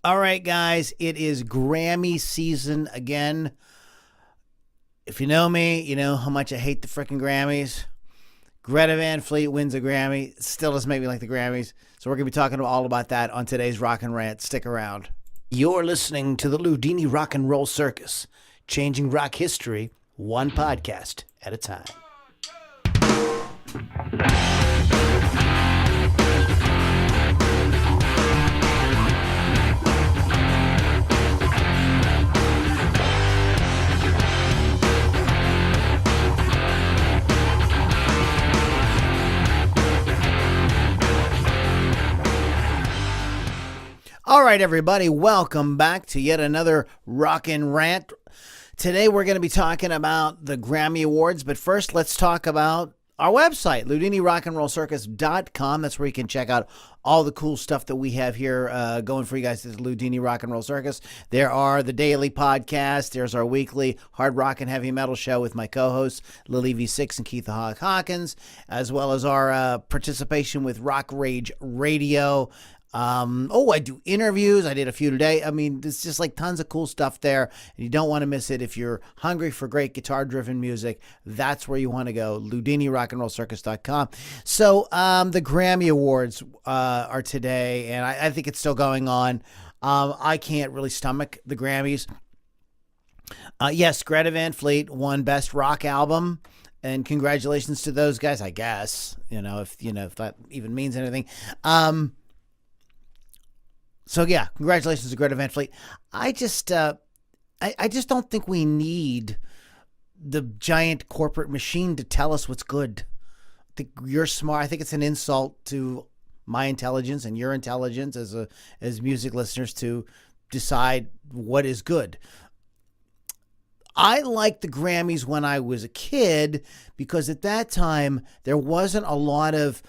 All right, guys, it is Grammy season again. If you know me, you know how much I hate the freaking Grammys. Greta Van Fleet wins a Grammy. It still doesn't make me like the Grammys. So we're going to be talking all about that on today's Rockin Rant. Stick around. You're listening to the Ludini Rock and Roll Circus, changing rock history one podcast at a time. All right, everybody, welcome back to yet another Rockin Rant. Today we're going to be talking about the Grammy Awards, but first let's talk about our website, LudiniRockandRollCircus.com. That's where you can check out all the cool stuff that we have here going for you guys at the Ludini Rock and Roll Circus. There are the daily podcasts. There's our weekly hard rock and heavy metal show with my co-hosts, Lily V6 and Keith the Hawk Hawkins, as well as our participation with Rock Rage Radio. I do interviews. I did a few today. I mean, there's just like tons of cool stuff there, and you don't want to miss it. If you're hungry for great guitar-driven music, that's where you want to go, LudiniRockandRollCircus.com. So the Grammy Awards are today, and I think it's still going on. I can't really stomach the Grammys. Yes, Greta Van Fleet won Best Rock Album, and congratulations to those guys, I guess, if that even means anything. So yeah, congratulations to Greta Van Fleet. I just don't think we need the giant corporate machine to tell us what's good. I think you're smart. I think it's an insult to my intelligence and your intelligence as music listeners to decide what is good. I liked the Grammys when I was a kid because at that time there wasn't a lot of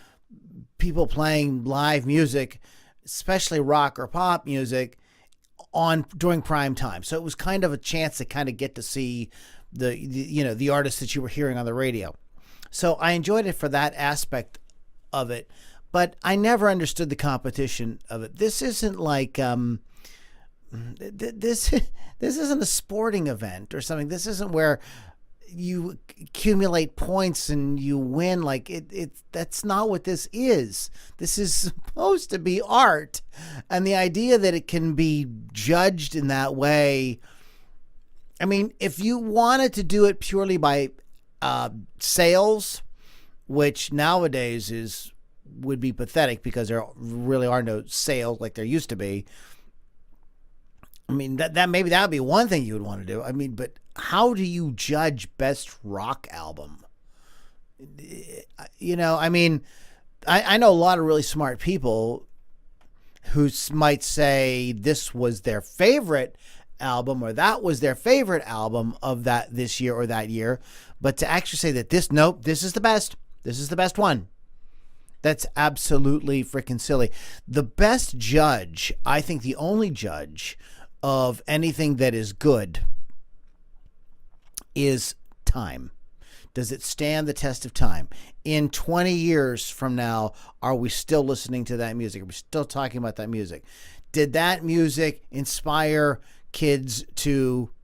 people playing live music, especially rock or pop music, during prime time. So it was kind of a chance to kind of get to see the artists that you were hearing on the radio. So I enjoyed it for that aspect of it, but I never understood the competition of it. This isn't like this isn't a sporting event or something. This isn't where you accumulate points and you win. Like that's not what this is. This is supposed to be art, and the idea that it can be judged in that way. I mean, if you wanted to do it purely by sales, which nowadays would be pathetic because there really are no sales like there used to be. I mean, that maybe that would be one thing you would want to do. I mean, but how do you judge best rock album? I mean, I know a lot of really smart people who might say this was their favorite album or that was their favorite album of this year or that year. But to actually say that this is the best. This is the best one. That's absolutely freaking silly. The best judge, I think the only judge of anything that is good is time. Does it stand the test of time? In 20 years from now, are we still listening to that music? Are we still talking about that music? Did that music inspire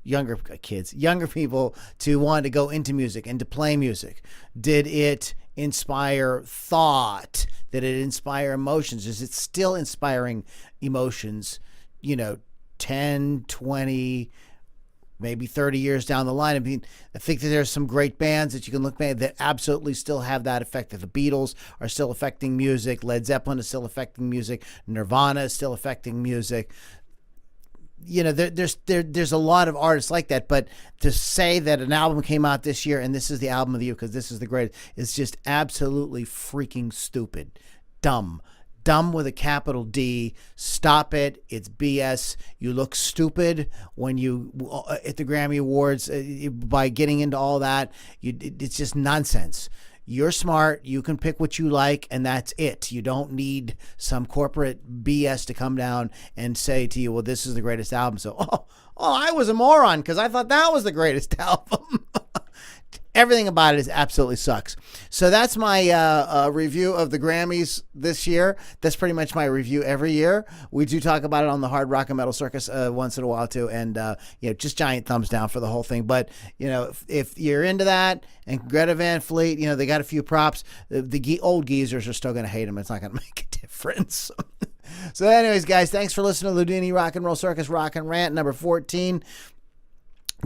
younger people to want to go into music and to play music? Did it inspire thought? Did it inspire emotions? Is it still inspiring emotions, 10, 20, maybe 30 years down the line? I mean, I think that there's some great bands that you can look at that absolutely still have that effect. That the Beatles are still affecting music. Led Zeppelin is still affecting music. Nirvana is still affecting music. There's a lot of artists like that, but to say that an album came out this year and this is the album of the year because this is the greatest is just absolutely freaking stupid. Dumb with a capital D. Stop it. It's BS. You look stupid when you at the Grammy Awards by getting into all that. It's just nonsense. You're smart. You can pick what you like, and that's it. You don't need some corporate BS to come down and say to you, well, this is the greatest album. So, I was a moron because I thought that was the greatest album. Everything about it is absolutely sucks. So that's my review of the Grammys this year. That's pretty much my review every year. We do talk about it on the Hard Rock and Metal Circus once in a while too, and just giant thumbs down for the whole thing. But if you're into that, and Greta Van Fleet, they got a few props. The old geezers are still going to hate them. It's not going to make a difference. So anyways, guys, thanks for listening to Ludini Rock and Roll Circus Rockin Rant number 14.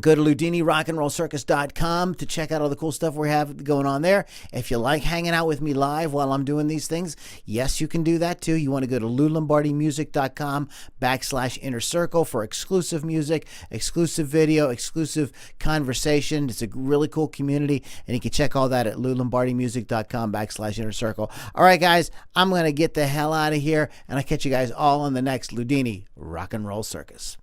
Go to LudiniRockandRollCircus.com to check out all the cool stuff we have going on there. If you like hanging out with me live while I'm doing these things, yes, you can do that too. You want to go to LouLombardiMusic.com/Inner Circle for exclusive music, exclusive video, exclusive conversation. It's a really cool community, and you can check all that at LouLombardiMusic.com/Inner Circle. All right, guys, I'm going to get the hell out of here, and I'll catch you guys all on the next Ludini Rock and Roll Circus.